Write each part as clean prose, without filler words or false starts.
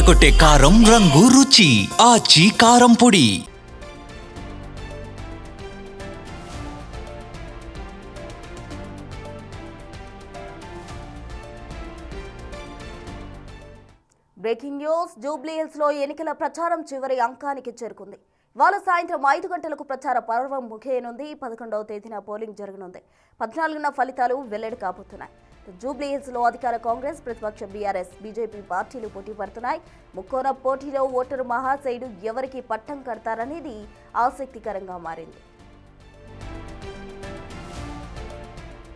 అదరకొట్టే కారం రంగు రుచి ఆచి కారం పొడి. Breaking news. జూబ్లీ హిల్స్ లో ఎన్నికల ప్రచారం చివరి అంకానికి చేరుకుంది. ఇవాళ సాయంత్రం 5 గంటలకు ప్రచార పర్వం ముగియనుంది. 11వ తేదీన పోలింగ్ జరగనుంది. 14న ఫలితాలు వెల్లడి కాబోతున్నాయి. జూబ్లీ హిల్స్ లో అధికార కాంగ్రెస్, ప్రతిపక్ష బీఆర్ఎస్, బీజేపీ పార్టీలు పోటీ పడుతున్నాయి. ముక్కోన పోటీలో ఓటరు మహాశయుడు ఎవరికి పట్టం కడతారనేది ఆసక్తికరంగా మారింది.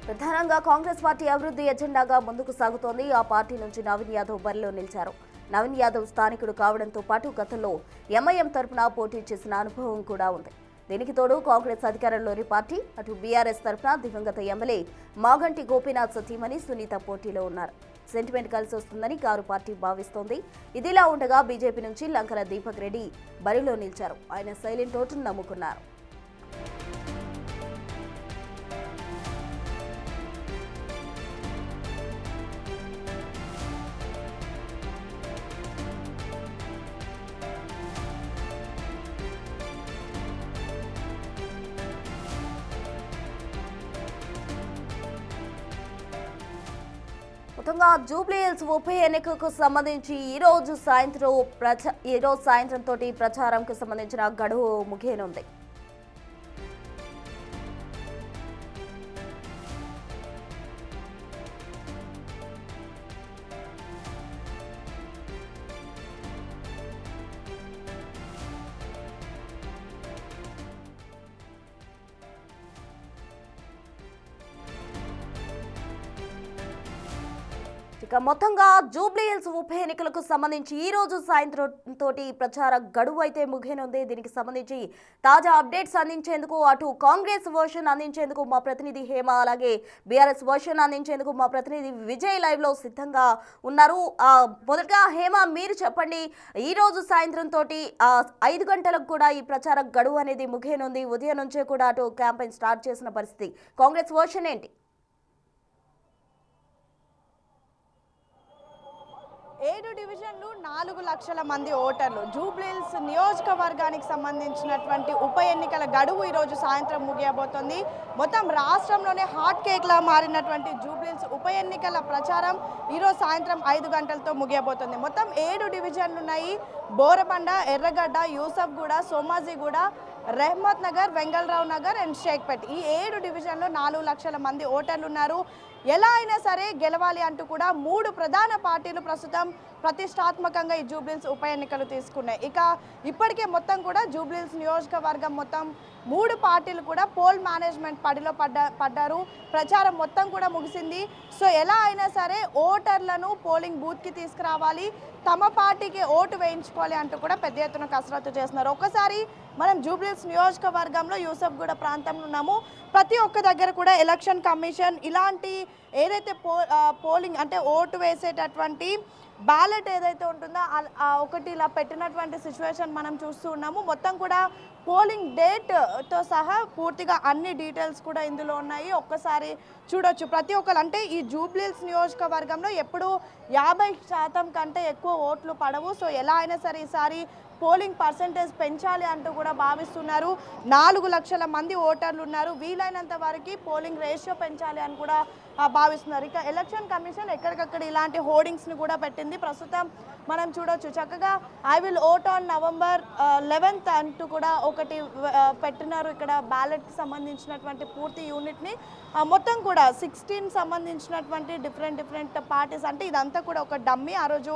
ప్రధానంగా కాంగ్రెస్ పార్టీ అభివృద్ధి ఎజెండాగా ముందుకు సాగుతోంది. ఆ పార్టీ నుంచి నవీన్ యాదవ్ బరిలో నిలిచారు. నవీన్ యాదవ్ స్థానికుడు కావడంతో పాటు గతంలో ఎంఐఎం తరఫున పోటీ చేసిన అనుభవం కూడా ఉంది. దీనికి తోడు కాంగ్రెస్ అధికారంలోని పార్టీ, అటు బీఆర్ఎస్ తరఫున దివంగత ఎమ్మెల్యే మాగంటి గోపీనాథ్ సతీమణి సునీత పోటీలో ఉన్నారు. సెంటిమెంట్ కలిసి వస్తుందని కారు పార్టీ భావిస్తోంది. ఇదిలా ఉండగా బీజేపీ నుంచి లంకల దీపక్ రెడ్డి బరిలో నిలిచారు. ఆయన సైలెంట్ ఓటును నమ్ముకున్నారు. మొత్తంగా జూబ్లీ హిల్స్ ఉప ఎన్నికకు సంబంధించి ఈ రోజు సాయంత్రం తోటి ప్రచారంకు సంబంధించిన గడువు ముగియనుంది. ఇక మొత్తంగా జూబ్లీ హిల్స్ ఉప ఎన్నికలకు సంబంధించి ఈ రోజు సాయంత్రం తోటి ప్రచార గడువు అయితే ముగియనుంది. దీనికి సంబంధించి తాజా అప్డేట్స్ అందించేందుకు అటు కాంగ్రెస్ వర్షన్ అందించేందుకు మా ప్రతినిధి హేమ, అలాగే బీఆర్ఎస్ వర్షన్ అందించేందుకు మా ప్రతినిధి విజయ్ లైవ్ లో సిద్ధంగా ఉన్నారు. మొదటగా హేమ, మీరు చెప్పండి, ఈ రోజు సాయంత్రం తోటి 5 గంటలకు కూడా ఈ ప్రచార గడువు అనేది ముగియనుంది. ఉదయం నుంచే కూడా అటు క్యాంపెయిన్ స్టార్ట్ చేసిన పరిస్థితి, కాంగ్రెస్ వర్షన్ ఏంటి? 7 డివిజన్లు 4 లక్షల మంది ఓటర్లు. జూబ్లీ హిల్స్ నియోజకవర్గానికి సంబంధించినటువంటి ఉప ఎన్నికల గడువు ఈరోజు సాయంత్రం ముగియబోతోంది. మొత్తం రాష్ట్రంలోనే హాట్ కేక్లా మారినటువంటి జూబ్లీ హిల్స్ ఉప ఎన్నికల ప్రచారం ఈరోజు సాయంత్రం 5 గంటలతో ముగియబోతోంది. మొత్తం 7 డివిజన్లు ఉన్నాయి. బోరబండ, ఎర్రగడ్డ, యూసఫ్గూడ, సోమాజిగూడ, రెహమత్ నగర్, వెంగళరావు నగర్ అండ్ షేక్పేట్. ఈ 7 డివిజన్లో 4 లక్షల మంది ఓటర్లు ఉన్నారు. ఎలా అయినా సరే గెలవాలి అంటూ కూడా 3 ప్రధాన పార్టీలు ప్రస్తుతం ప్రతిష్టాత్మకంగా ఈ జూబ్లీ హిల్స్ ఉప ఎన్నికలు తీసుకున్నాయి. ఇక ఇప్పటికే మొత్తం కూడా జూబ్లీ హిల్స్ నియోజకవర్గం మొత్తం 3 పార్టీలు కూడా పోల్ మేనేజ్మెంట్ పడిలో పడ్డారు. ప్రచారం మొత్తం కూడా ముగిసింది. సో ఎలా అయినా సరే ఓటర్లను పోలింగ్ బూత్కి తీసుకురావాలి, తమ పార్టీకి ఓటు వేయించుకోవాలి అంటూ కూడా పెద్ద ఎత్తున కసరత్తు చేస్తున్నారు. ఒకసారి మనం జూబ్లీ హిల్స్ నియోజకవర్గంలో యూసఫ్గూడ ప్రాంతంలో ఉన్నాము. ప్రతి ఒక్క దగ్గర కూడా ఎలక్షన్ కమిషన్ ఇలాంటి ఏదైతే పోలింగ్ అంటే ఓటు వేసేటటువంటి బ్యాలెట్ ఏదైతే ఉంటుందో ఒకటి ఇలా పెట్టినటువంటి సిచ్యువేషన్ మనం చూస్తూ ఉన్నాము. మొత్తం కూడా పోలింగ్ డేట్తో సహా పూర్తిగా అన్ని డీటెయిల్స్ కూడా ఇందులో ఉన్నాయి. ఒక్కసారి చూడొచ్చు. ప్రతి ఒక్కరు అంటే ఈ జూబ్లీ హిల్స్ నియోజకవర్గంలో ఎప్పుడు 50% కంటే ఎక్కువ ఓట్లు పడవు. సో ఎలా అయినా సరే ఈసారి పోలింగ్ పర్సెంటేజ్ పెంచాలి అంటూ కూడా భావిస్తున్నారు. 4 లక్షల మంది ఓటర్లు ఉన్నారు. వీలైనంత వరకు పోలింగ్ రేషియో పెంచాలి అని కూడా భావిస్తున్నారు. ఇక ఎలక్షన్ కమిషన్ ఎక్కడికక్కడ ఇలాంటి హోర్డింగ్స్ని కూడా పెట్టింది. ప్రస్తుతం మనం చూడొచ్చు చక్కగా I will vote on November 11th అంటూ కూడా ఒకటి పెట్టినారు. ఇక్కడ బ్యాలెట్కి సంబంధించినటువంటి పూర్తి యూనిట్ని మొత్తం కూడా 16 సంబంధించినటువంటి డిఫరెంట్ పార్టీస్, అంటే ఇదంతా కూడా ఒక డమ్మీ. ఆ రోజు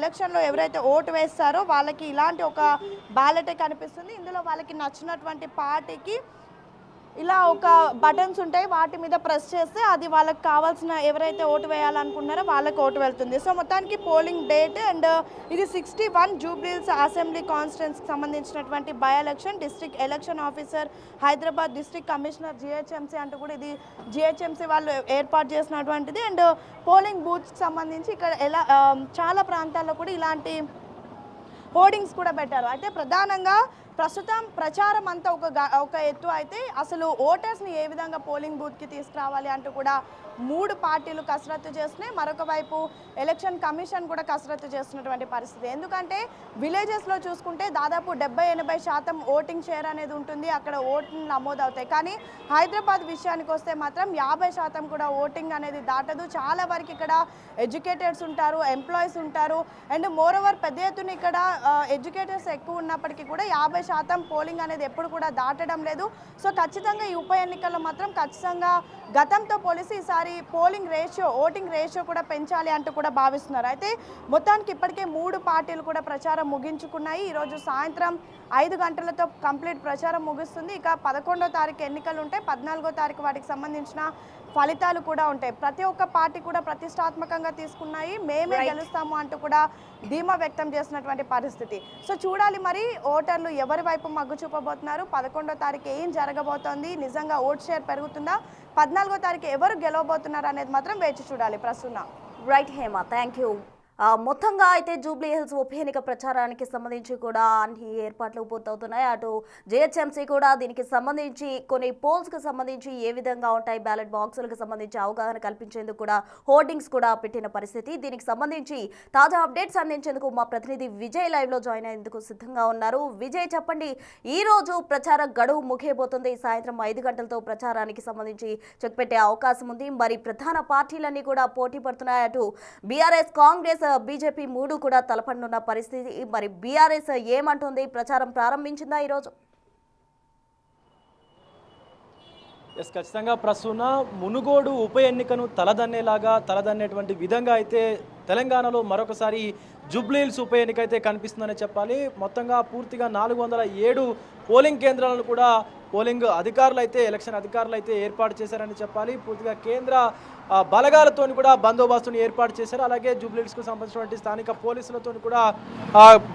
ఎలక్షన్లో ఎవరైతే ఓటు వేస్తారో వాళ్ళకి ఇలాంటి ఒక బ్యాలెటే కనిపిస్తుంది. ఇందులో వాళ్ళకి నచ్చినటువంటి పార్టీకి ఇలా ఒక బటన్స్ ఉంటాయి, వాటి మీద ప్రెస్ చేస్తే అది వాళ్ళకి కావాల్సిన ఎవరైతే ఓటు వేయాలనుకున్నారో వాళ్ళకి ఓటు వెళ్తుంది. సో మొత్తానికి పోలింగ్ డేట్ అండ్ ఇది 61 జూబ్లీ హిల్స్ అసెంబ్లీ కాన్స్టిట్యున్సీకి సంబంధించినటువంటి by election. District election officer Hyderabad, district commissioner GHMC అంటూ కూడా ఇది జిహెచ్ఎంసీ వాళ్ళు ఏర్పాటు చేసినటువంటిది. అండ్ పోలింగ్ బూత్స్కి సంబంధించి ఇక్కడ చాలా ప్రాంతాల్లో కూడా ఇలాంటి హోర్డింగ్స్ కూడా పెట్టారు. అయితే ప్రధానంగా ప్రస్తుతం ప్రచారం అంతా ఒక ఎత్తు అయితే అసలు ఓటర్స్ని ఏ విధంగా పోలింగ్ బూత్కి తీసుకురావాలి అంటూ కూడా మూడు పార్టీలు కసరత్తు చేస్తున్నాయి, మరొక వైపు ఎలక్షన్ కమిషన్ కూడా కసరత్తు చేస్తున్నటువంటి పరిస్థితి. ఎందుకంటే విలేజెస్లో చూసుకుంటే దాదాపు 70-80% ఓటింగ్ షేర్ అనేది ఉంటుంది, అక్కడ ఓట్లు నమోదవుతాయి. కానీ హైదరాబాద్ విషయానికి వస్తే మాత్రం 50% కూడా ఓటింగ్ అనేది దాటదు. చాలా వరకు ఇక్కడ ఎడ్యుకేటెడ్స్ ఉంటారు, ఎంప్లాయీస్ ఉంటారు, అండ్ మోర్ ఓవర్ పెద్ద ఎత్తున ఇక్కడ ఎడ్యుకేటర్స్ ఎక్కువ ఉన్నప్పటికీ కూడా 50% పోలింగ్ అనేది ఎప్పుడు కూడా దాటడం లేదు. సో ఖచ్చితంగా ఈ ఉప ఎన్నికల్లో మాత్రం ఖచ్చితంగా గతంతో పోలిసి ఈసారి ఓటింగ్ రేషియో కూడా పెంచాలి అంటూ కూడా భావిస్తున్నారు. అయితే మొత్తానికి ఇప్పటికే 3 పార్టీలు కూడా ప్రచారం ముగించుకున్నాయి. ఈరోజు సాయంత్రం 5 గంటలతో కంప్లీట్ ప్రచారం ముగుస్తుంది. ఇక 11వ తారీఖు ఎన్నికలు ఉంటాయి, 14వ తారీఖు వాటికి సంబంధించిన ఫలితాలు కూడా ఉంటాయి. ప్రతి ఒక్క పార్టీ కూడా ప్రతిష్టాత్మకంగా తీసుకున్నాయి, మేమే గెలుస్తాము అంటూ కూడా ధీమా వ్యక్తం చేసినటువంటి పరిస్థితి. సో చూడాలి మరి ఓటర్లు ఎవరి వైపు మగ్గు చూపబోతున్నారు, 11వ తారీఖు ఏం జరగబోతోంది, నిజంగా ఓట్ షేర్ పెరుగుతుందా, 14వ తారీఖు ఎవరు గెలవబోతున్నారు అనేది మాత్రం వేచి చూడాలి. ప్రస్తుతం రైట్ హేమ, థ్యాంక్ యూ. మొత్తంగా అయితే జూబ్లీ హిల్స్ ఉప ఎన్నిక ప్రచారానికి సంబంధించి కూడా అన్ని ఏర్పాట్లు పూర్తవుతున్నాయి. అటు జేహెచ్ఎంసీ కూడా దీనికి సంబంధించి కొన్ని పోల్స్కి సంబంధించి ఏ విధంగా ఉంటాయి, బ్యాలెట్ బాక్సులకు సంబంధించి అవగాహన కల్పించేందుకు కూడా హోర్డింగ్స్ కూడా పెట్టిన పరిస్థితి. దీనికి సంబంధించి తాజా అప్డేట్స్ అందించేందుకు మా ప్రతినిధి విజయ్ లైవ్లో జాయిన్ అయ్యేందుకు సిద్ధంగా ఉన్నారు. విజయ్, చెప్పండి, ఈ రోజు ప్రచార గడువు ముగియబోతుంది. సాయంత్రం 5 గంటలతో ప్రచారానికి సంబంధించి చెక్ పెట్టే అవకాశం ఉంది. మరి ప్రధాన పార్టీలన్నీ కూడా పోటీ పడుతున్నాయి. అటు బీఆర్ఎస్, కాంగ్రెస్, బీజేపీ 3 కూడా తలపడనున్న పరిస్థితి. మరి బీఆర్ఎస్ ఏమంటుంది, ప్రచారం ప్రారంభించిందా ఈరోజు? ఖచ్చితంగా ప్రస్తుత మునుగోడు ఉప ఎన్నికను తలదన్నేటువంటి విధంగా అయితే తెలంగాణలో మరొకసారి జూబ్లీ హిల్స్ ఉప ఎన్నిక అయితే కనిపిస్తుందని చెప్పాలి. మొత్తంగా పూర్తిగా 407 పోలింగ్ కేంద్రాలను కూడా ఎలక్షన్ అధికారులు అయితే ఏర్పాటు చేశారని చెప్పాలి. పూర్తిగా కేంద్ర బలగాలతో కూడా బందోబస్తును ఏర్పాటు చేశారు. అలాగే జూబ్లీ హిల్స్కు సంబంధించినటువంటి స్థానిక పోలీసులతో కూడా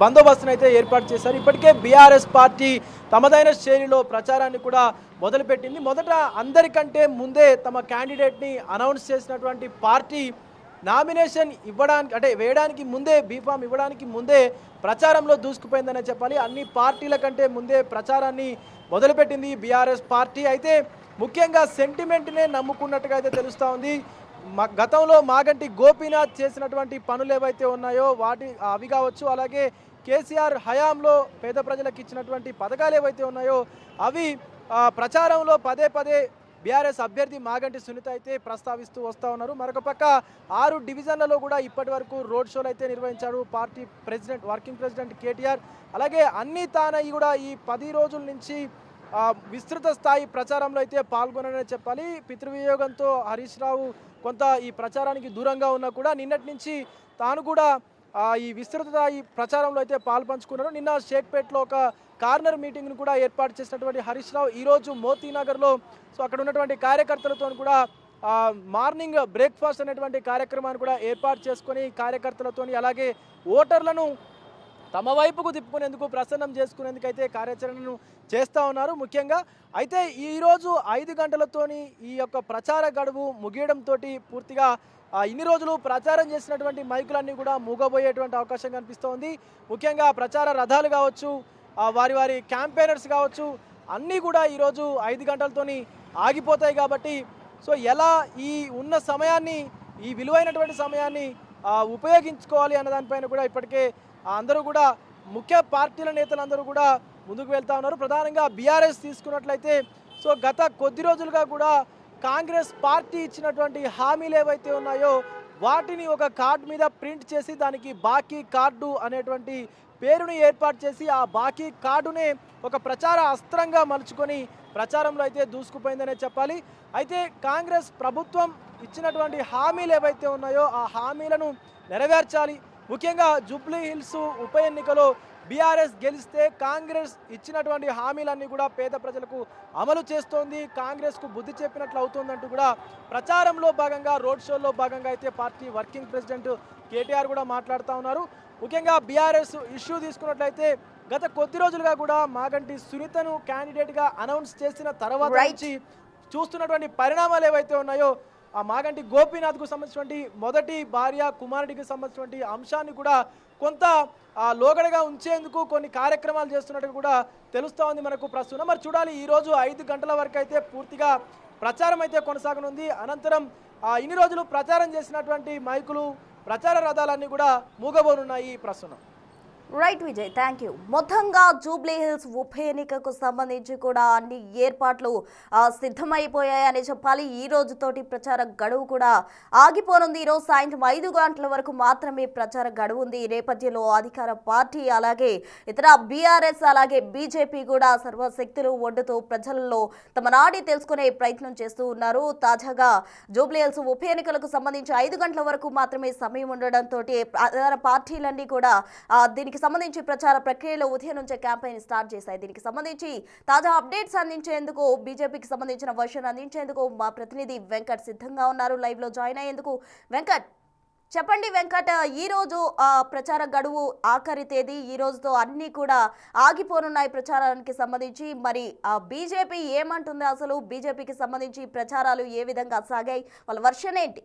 బందోబస్తును అయితే ఏర్పాటు చేశారు. ఇప్పటికే బీఆర్ఎస్ పార్టీ తమదైన శైలిలో ప్రచారాన్ని కూడా మొదలుపెట్టింది. మొదట అందరికంటే ముందే తమ క్యాండిడేట్ని అనౌన్స్ చేసినటువంటి పార్టీ నామినేషన్ వేయడానికి ముందే, బీఫామ్ ఇవ్వడానికి ముందే ప్రచారంలో దూసుకుపోయిందనే చెప్పాలి. అన్ని పార్టీల కంటే ముందే ప్రచారాన్ని మొదలుపెట్టింది బీఆర్ఎస్ పార్టీ. అయితే ముఖ్యంగా సెంటిమెంట్నే నమ్ముకున్నట్టుగా అయితే తెలుస్తూ ఉంది. గతంలో మాగంటి గోపీనాథ్ చేసినటువంటి పనులు ఏవైతే ఉన్నాయో అవి కావచ్చు, అలాగే కేసీఆర్ హయాంలో పేద ప్రజలకు ఇచ్చినటువంటి పథకాలు ఏవైతే ఉన్నాయో అవి ప్రచారంలో పదే బీఆర్ఎస్ అభ్యర్థి మాగంటి సునీత అయితే ప్రస్తావిస్తూ వస్తూ ఉన్నారు. మరొక పక్క 6 డివిజన్లలో కూడా ఇప్పటి వరకు రోడ్ షోలు అయితే నిర్వహించాడు పార్టీ వర్కింగ్ ప్రెసిడెంట్ కేటీఆర్. అలాగే అన్ని తానయ్యి కూడా ఈ 10 రోజుల నుంచి విస్తృత స్థాయి ప్రచారంలో అయితే పాల్గొనని చెప్పాలి. పితృవియోగంతో హరీష్ రావు కొంత ఈ ప్రచారానికి దూరంగా ఉన్నా కూడా నిన్నటి నుంచి తాను కూడా ఈ విస్తృత స్థాయి ప్రచారంలో అయితే పాల్పంచుకున్నారు. నిన్న షేక్పేట్లో ఒక కార్నర్ మీటింగ్ను కూడా ఏర్పాటు చేసినటువంటి హరీష్ రావు ఈరోజు మోతీనగర్లో అక్కడ ఉన్నటువంటి కార్యకర్తలతో కూడా మార్నింగ్ బ్రేక్ఫాస్ట్ అనేటువంటి కార్యక్రమాన్ని కూడా ఏర్పాటు చేసుకొని కార్యకర్తలతో అలాగే ఓటర్లను తమ వైపుకు తిప్పుకునేందుకు ప్రసన్నం చేసుకునేందుకు అయితే కార్యాచరణను చేస్తూ ఉన్నారు. ముఖ్యంగా అయితే ఈరోజు 5 గంటలతోని ఈ యొక్క ప్రచార గడువు ముగియడంతో పూర్తిగా ఇన్ని రోజులు ప్రచారం చేసినటువంటి మైకులన్నీ కూడా మూగబోయేటువంటి అవకాశం కనిపిస్తోంది. ముఖ్యంగా ప్రచార రథాలు కావచ్చు, వారి క్యాంపెయినర్స్ కావచ్చు, అన్నీ కూడా ఈరోజు 5 గంటలతోని ఆగిపోతాయి. కాబట్టి ఎలా ఈ ఉన్న సమయాన్ని, ఈ విలువైనటువంటి సమయాన్ని ఉపయోగించుకోవాలి అన్న దానిపైన కూడా ఇప్పటికే అందరూ కూడా ముఖ్య పార్టీల నేతలందరూ కూడా ముందుకు వెళ్తా ఉన్నారు. ప్రధానంగా బీఆర్ఎస్ తీసుకున్నట్లయితే గత కొద్ది రోజులుగా కూడా కాంగ్రెస్ పార్టీ ఇచ్చినటువంటి హామీలు ఏవైతే ఉన్నాయో వాటిని ఒక కార్డు మీద ప్రింట్ చేసి దానికి బాకీ కార్డు అనేటువంటి పేరుని ఏర్పాటు చేసి ఆ బాకీ కార్డునే ఒక ప్రచార అస్త్రంగా మలుచుకొని ప్రచారంలో అయితే దూసుకుపోయిందనే చెప్పాలి. అయితే కాంగ్రెస్ ప్రభుత్వం ఇచ్చినటువంటి హామీలు ఏవైతే ఉన్నాయో ఆ హామీలను నెరవేర్చాలి. ముఖ్యంగా జూబ్లీ హిల్స్ ఉప ఎన్నికలో బీఆర్ఎస్ గెలిస్తే కాంగ్రెస్ ఇచ్చినటువంటి హామీలన్నీ కూడా పేద ప్రజలకు అమలు చేస్తోంది, కాంగ్రెస్కు బుద్ధి చెప్పినట్లు అవుతుందంటూ కూడా ప్రచారంలో భాగంగా, రోడ్ షోలో భాగంగా అయితే పార్టీ వర్కింగ్ ప్రెసిడెంట్ కేటీఆర్ కూడా మాట్లాడుతూ ఉన్నారు. ముఖ్యంగా బీఆర్ఎస్ ఇష్యూ తీసుకున్నట్లయితే గత కొద్ది రోజులుగా కూడా మాగంటి సునీతను క్యాండిడేట్గా అనౌన్స్ చేసిన తర్వాత నుంచి చూస్తున్నటువంటి పరిణామాలు ఏవైతే ఉన్నాయో ఆ మాగంటి గోపీనాథ్కు సంబంధించినటువంటి మొదటి భార్య కుమారుడికి సంబంధించినటువంటి అంశాన్ని కూడా కొంత లోగడగా ఉంచేందుకు కొన్ని కార్యక్రమాలు చేస్తున్నట్టు కూడా తెలుస్తూ ఉంది మనకు ప్రస్తుతం. మరి చూడాలి, ఈరోజు 5 గంటల వరకు అయితే పూర్తిగా ప్రచారం అయితే కొనసాగనుంది. అనంతరం ఇన్ని రోజులు ప్రచారం చేసినటువంటి మైకులు ప్రచార రథాలన్నీ కూడా మూగబోనున్నాయి ప్రస్తుతం. Right Vijay, thank you. మొత్తంగా జూబ్లీ హిల్స్ ఉప ఎన్నికకు సంబంధించి కూడా అన్ని ఏర్పాట్లు సిద్ధమైపోయాయని చెప్పాలి. ఈ రోజుతోటి ప్రచార గడువు కూడా ఆగిపోనుంది. ఈరోజు సాయంత్రం 5 గంటల వరకు మాత్రమే ప్రచార గడువు ఉంది. ఈ నేపథ్యంలో అధికార పార్టీ అలాగే ఇతర బీఆర్ఎస్ అలాగే బీజేపీ కూడా సర్వశక్తులు ఒడ్డుతో ప్రజల్లో తమ నాడి తెలుసుకునే ప్రయత్నం చేస్తూ ఉన్నారు. తాజాగా జూబ్లీ హిల్స్ ఉప ఎన్నికలకు సంబంధించి 5 గంటల వరకు మాత్రమే సమయం ఉండడంతో అధికార పార్టీలన్నీ కూడా దీనికి సంబంధించి ప్రచార ప్రక్రియలో ఉదయం నుంచే క్యాంపెయిన్ స్టార్ట్ చేశాయి. దీనికి సంబంధించి తాజా అప్డేట్స్ అందించేందుకు, బీజేపీకి సంబంధించిన వర్షన్ అందించేందుకు మా ప్రతినిధి వెంకట్ సిద్ధంగా ఉన్నారు. లైవ్ లో జాయిన్ అయ్యేందుకు వెంకట్, చెప్పండి వెంకట్. ఈ రోజు ప్రచార గడువు ఆఖరి తేదీ, ఈ రోజుతో అన్ని కూడా ఆగిపోనున్నాయి ప్రచారానికి సంబంధించి. మరి బీజేపీ ఏమంటుంది, అసలు బీజేపీకి సంబంధించి ప్రచారాలు ఏ విధంగా సాగాయి, వాళ్ళ వర్షన్ ఏంటి?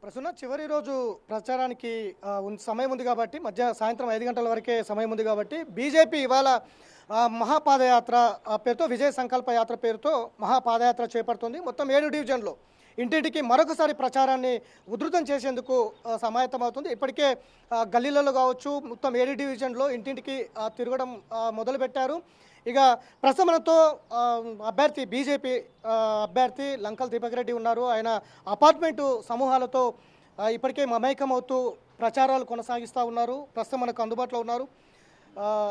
ప్రస్తుతం చివరి రోజు ప్రచారానికి సమయం ఉంది కాబట్టి, సాయంత్రం 5 గంటల వరకే సమయం ఉంది కాబట్టి బీజేపీ ఇవాళ మహాపాదయాత్ర పేరుతో, విజయ సంకల్ప యాత్ర పేరుతో మహాపాదయాత్ర చేపడుతుంది. మొత్తం 7 డివిజన్లో ఇంటింటికి మరొకసారి ప్రచారాన్ని ఉధృతం చేసేందుకు సమాయత్తమవుతుంది. ఇప్పటికే గల్లీలలో కావచ్చు, మొత్తం 7 డివిజన్లో ఇంటింటికి తిరగడం మొదలుపెట్టారు. ఇక ప్రస్తుతం మనతో అభ్యర్థి, బీజేపీ అభ్యర్థి లంకల్ దీపక్ రెడ్డి ఉన్నారు. ఆయన అపార్ట్మెంటు సమూహాలతో ఇప్పటికే మమేకమవుతూ ప్రచారాలు కొనసాగిస్తూ ఉన్నారు. ప్రస్తుతం మనకు అందుబాటులో ఉన్నారు.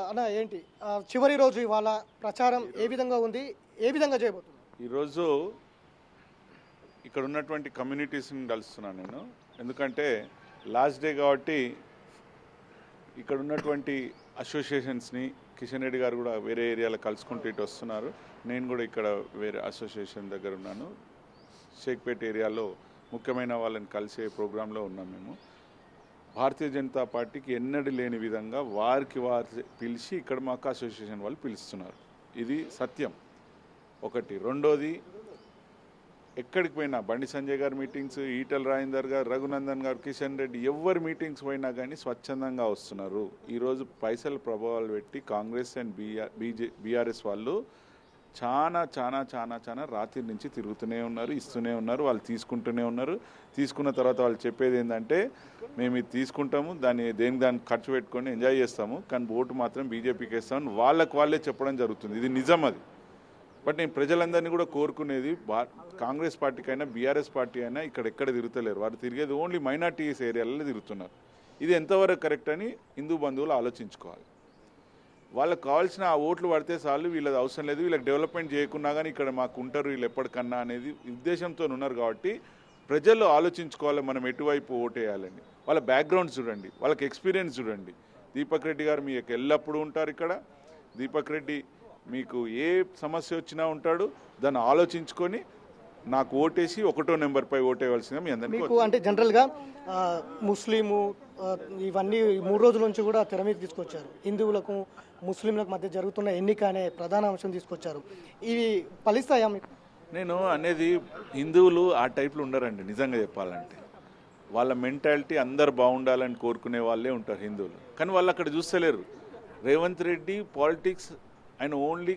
అన్న, ఏంటి చివరి రోజు ఇవాళ ప్రచారం ఏ విధంగా ఉంది, ఏ విధంగా చేయబోతున్నారు? ఈరోజు ఇక్కడ ఉన్నటువంటి కమ్యూనిటీస్ని కలుస్తున్నాను నేను. ఎందుకంటే లాస్ట్ డే కాబట్టి ఇక్కడ ఉన్నటువంటి అసోసియేషన్స్ని, కిషన్ రెడ్డి గారు కూడా వేరే ఏరియాలో కలుసుకుంటూ ఇటు వస్తున్నారు. నేను కూడా ఇక్కడ వేరే అసోసియేషన్ దగ్గర ఉన్నాను. షేక్పేట్ ఏరియాలో ముఖ్యమైన వాళ్ళని కలిసే ప్రోగ్రాంలో ఉన్నాం మేము. భారతీయ జనతా పార్టీకి ఎన్నడూ లేని విధంగా వారికి వారు పిలిచి ఇక్కడ మాకు అసోసియేషన్ వాళ్ళు పిలుస్తున్నారు. ఇది సత్యం ఒకటి. రెండోది, ఎక్కడికి పోయినా బండి సంజయ్ గారు మీటింగ్స్, ఈటల రాజేందర్ గారు, రఘునందన్ గారు, కిషన్ రెడ్డి, ఎవరి మీటింగ్స్ పోయినా కానీ స్వచ్ఛందంగా వస్తున్నారు. ఈరోజు పైసల ప్రభావాలు పెట్టి కాంగ్రెస్ అండ్ బీఆర్ఎస్ వాళ్ళు చాలా చాలా చాలా చాలా రాత్రి నుంచి తిరుగుతూనే ఉన్నారు, ఇస్తూనే ఉన్నారు, వాళ్ళు తీసుకుంటూనే ఉన్నారు. తీసుకున్న తర్వాత వాళ్ళు చెప్పేది ఏంటంటే, మేము ఇది తీసుకుంటాము, దానికి ఖర్చు పెట్టుకొని ఎంజాయ్ చేస్తాము, కానీ ఓటు మాత్రం బీజేపీకి వేస్తామని వాళ్ళే చెప్పడం జరుగుతుంది. ఇది నిజం అది. బట్ నేను ప్రజలందరినీ కూడా కోరుకునేది, కాంగ్రెస్ పార్టీకైనా బీఆర్ఎస్ పార్టీ అయినా ఎక్కడ తిరుగుతలేరు. వారు తిరిగేది ఓన్లీ మైనార్టీస్ ఏరియాలలో తిరుగుతున్నారు. ఇది ఎంతవరకు కరెక్ట్ అని హిందూ బంధువులు ఆలోచించుకోవాలి. వాళ్ళకి కావాల్సిన ఆ ఓట్లు పడితే చాలు, వీళ్ళది అవసరం లేదు, వీళ్ళకి డెవలప్మెంట్ చేయకున్నా కానీ ఇక్కడ మాకు ఉంటారు వీళ్ళు ఎప్పటికన్నా అనేది ఉద్దేశంతో ఉన్నారు. కాబట్టి ప్రజలు ఆలోచించుకోవాలి మనం ఎటువైపు ఓటేయాలని. వాళ్ళ బ్యాక్గ్రౌండ్ చూడండి, వాళ్ళకి ఎక్స్పీరియన్స్ చూడండి. దీపక్ రెడ్డి గారు మీకు ఎల్లప్పుడూ ఉంటారు ఇక్కడ. దీపక్ రెడ్డి మీకు ఏ సమస్య వచ్చినా ఉంటాడు. దాన్ని ఆలోచించుకొని నాకు ఓటేసి 1వ నెంబర్పై ఓటేయవలసిందిగా మీ అందరికీ. మీకు అంటే జనరల్గా ముస్లిము ఇవన్నీ 3 రోజుల నుంచి కూడా తెర మీద తీసుకొచ్చారు. హిందువులకు ముస్లింలకు మధ్య జరుగుతున్న ఎన్నిక అనే ప్రధాన అంశం తీసుకొచ్చారు. ఇవి ఫలిస్తాయా మీకు? నేను అనేది, హిందువులు ఆ టైప్లో ఉండరండి. నిజంగా చెప్పాలంటే వాళ్ళ మెంటాలిటీ అందరు బాగుండాలని కోరుకునే వాళ్ళే ఉంటారు హిందువులు. కానీ వాళ్ళు అక్కడ చూస్తలేరు. రేవంత్ రెడ్డి పాలిటిక్స్ ఆయన ఓన్లీ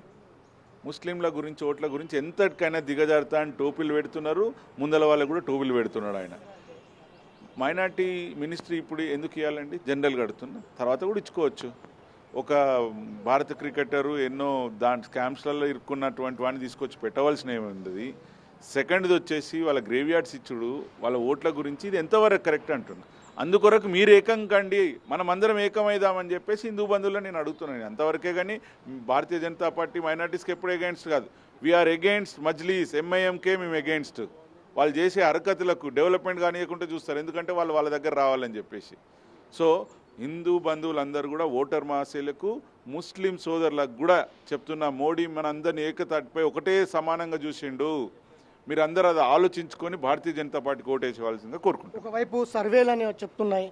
ముస్లింల గురించి, ఓట్ల గురించి ఎంతటికైనా దిగజారుతా అని టోపీలు పెడుతున్నారు. ముందల వాళ్ళకు కూడా టోపీలు పెడుతున్నాడు ఆయన. మైనార్టీ మినిస్ట్రీ ఇప్పుడు ఎందుకు ఇవ్వాలండి? జనరల్గా అడుగుతున్నా, తర్వాత కూడా ఇచ్చుకోవచ్చు. ఒక భారత క్రికెటరు ఎన్నో స్కామ్స్లలో ఇరుక్కున్నటువంటి వాడిని తీసుకొచ్చి పెట్టవలసిన ఏముంది. సెకండ్ది వచ్చేసి వాళ్ళ గ్రేవ్ యార్డ్స్ ఇచ్చుడు, వాళ్ళ ఓట్ల గురించి, ఇది ఎంతవరకు కరెక్ట్ అంటున్నా. అందుకొరకు మీరు ఏకం కండి, మనం అందరం ఏకమైదామని చెప్పేసి హిందూ బంధువులను నేను అడుగుతున్నాను. అంతవరకే. కానీ భారతీయ జనతా పార్టీ మైనార్టీస్కి ఎప్పుడు ఎగెయిన్స్ట్ కాదు. వీఆర్ ఎగెయిన్స్ట్ మజ్లీస్, ఎంఐఎంకే మేము ఎగెయిన్స్ట్. వాళ్ళు చేసే హరకతులకు డెవలప్మెంట్ కానియకుండా చూస్తారు, ఎందుకంటే వాళ్ళ దగ్గర రావాలని చెప్పేసి. సో హిందూ బంధువులందరూ కూడా, ఓటర్ మహాశయులకు, ముస్లిం సోదరులకు కూడా చెప్తున్నా, మోడీ మన అందరినీ ఏకతాటిపై ఒకటే సమానంగా చూసిండు. మీరు అందరూ అది ఆలోచించుకొని భారతీయ జనతా పార్టీకి ఓటేసేవాల్సిందిగా కోరుకుంటున్నాను. ఒకవైపు సర్వేలని చెప్తున్నాయి,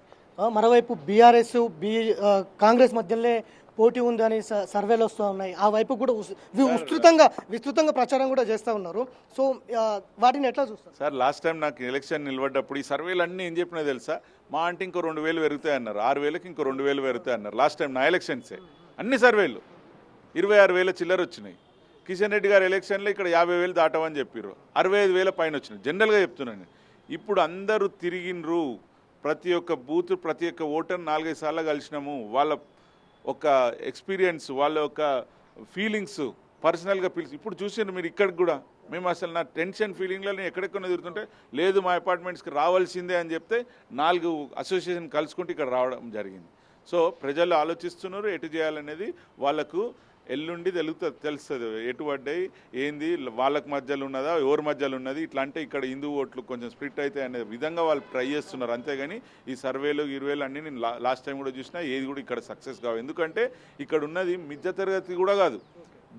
మరోవైపు బీఆర్ఎస్ కాంగ్రెస్ మధ్యలో పోటీ ఉందని సర్వేలు వస్తూ ఉన్నాయి. ఆ వైపు కూడా విస్తృతంగా ప్రచారం కూడా చేస్తూ ఉన్నారు. సో వాటిని ఎట్లా చూస్తారు సార్? లాస్ట్ టైం నాకు ఎలక్షన్ నిలబడ్డప్పుడు ఈ సర్వేలు అన్నీ ఏం చెప్పినా తెలుసా? మా అంటే ఇంకో 2,000 పెరుగుతాయి అన్నారు, 6,000కి ఇంకో 2,000 పెరుగుతాయి అన్నారు. లాస్ట్ టైం నా ఎలక్షన్సే అన్ని సర్వేలు 26,000 చిల్లర వచ్చినాయి. కిషన్ రెడ్డి గారు ఎలక్షన్లో ఇక్కడ 50,000 దాటమని చెప్పారు, 65,000 పైన వచ్చినాయి. జనరల్గా చెప్తున్నాను. ఇప్పుడు అందరూ తిరిగినరు, ప్రతి ఒక్క బూత్ ప్రతి ఒక్క ఓటర్ 4-5 సార్లు కలిసినాము. వాళ్ళ ఒక ఎక్స్పీరియన్స్, వాళ్ళ ఒక ఫీలింగ్స్ పర్సనల్గా పిలిచి ఇప్పుడు చూసాను మీరు ఇక్కడికి కూడా మేము అసలు నా టెన్షన్ ఫీలింగ్లో నేను ఎక్కడెక్కడ తిరుగుతుంటే లేదు మా అపార్ట్మెంట్స్కి రావాల్సిందే అని చెప్తే 4 అసోసియేషన్ కలుసుకుంటూ ఇక్కడ రావడం జరిగింది. సో ప్రజలు ఆలోచిస్తున్నారు ఎటు చేయాలనేది వాళ్ళకు ఎల్లుండి తెలుస్తుంది ఎటు పడ్డాయి ఏంది వాళ్ళకి మధ్యలో ఉన్నదా ఎవరి మధ్యలో ఉన్నది. ఇట్లా అంటే ఇక్కడ హిందూ ఓట్లు కొంచెం స్ప్లిట్ అయితే అనే విధంగా వాళ్ళు ట్రై చేస్తున్నారు. అంతేగాని ఈ సర్వేలు 20,000 అన్నీ నేను లాస్ట్ టైం కూడా చూసినా ఏది కూడా ఇక్కడ సక్సెస్ కావు. ఎందుకంటే ఇక్కడ ఉన్నది మధ్య తరగతి కూడా కాదు,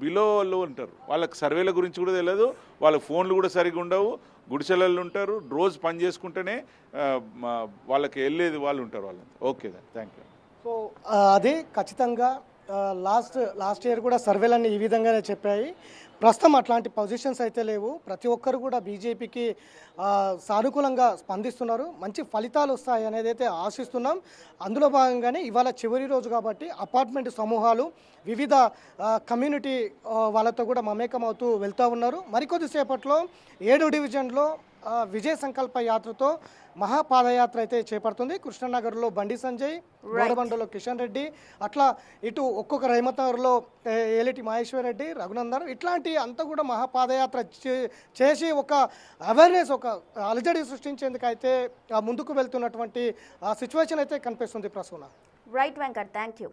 బిలోలో ఉంటారు. వాళ్ళకి సర్వేల గురించి కూడా తెలియదు, వాళ్ళ ఫోన్లు కూడా సరిగ్గా ఉండవు, గుడిసెలలో ఉంటారు, రోజు పని చేసుకుంటేనే వాళ్ళకి వెళ్ళేది వాళ్ళు ఉంటారు. వాళ్ళు ఓకే థ్యాంక్ యూ. సో అది ఖచ్చితంగా లాస్ట్ ఇయర్ కూడా సర్వేలన్నీ ఈ విధంగానే చెప్పాయి. ప్రస్తుతం అట్లాంటి పొజిషన్స్ అయితే లేవు. ప్రతి ఒక్కరు కూడా బీజేపీకి సానుకూలంగా స్పందిస్తున్నారు. మంచి ఫలితాలు వస్తాయి అనేది అయితే ఆశిస్తున్నాం. అందులో భాగంగానే ఇవాళ చివరి రోజు కాబట్టి అపార్ట్మెంట్ సమూహాలు వివిధ కమ్యూనిటీ వాళ్ళతో కూడా మమేకం అవుతూ వెళ్తూ ఉన్నారు. మరికొద్దిసేపట్లో 7 డివిజన్లో విజయ సంకల్ప యాత్రతో మహాపాదయాత్ర అయితే చేపడుతుంది. కృష్ణనగర్లో బండి సంజయ్, బోడబండలో కిషన్ రెడ్డి, అట్లా ఇటు ఒక్కొక్క రైమతనగర్లో ఏలిటి మహేశ్వర్ రెడ్డి, రఘునందన్, ఇట్లాంటి అంతా కూడా మహాపాదయాత్ర చేసి ఒక అవేర్నెస్, ఒక అలజడి సృష్టించేందుకు అయితే ముందుకు వెళ్తున్నటువంటి సిచ్యువేషన్ అయితే కనిపిస్తుంది Prasuna. Right Venkat, thank you.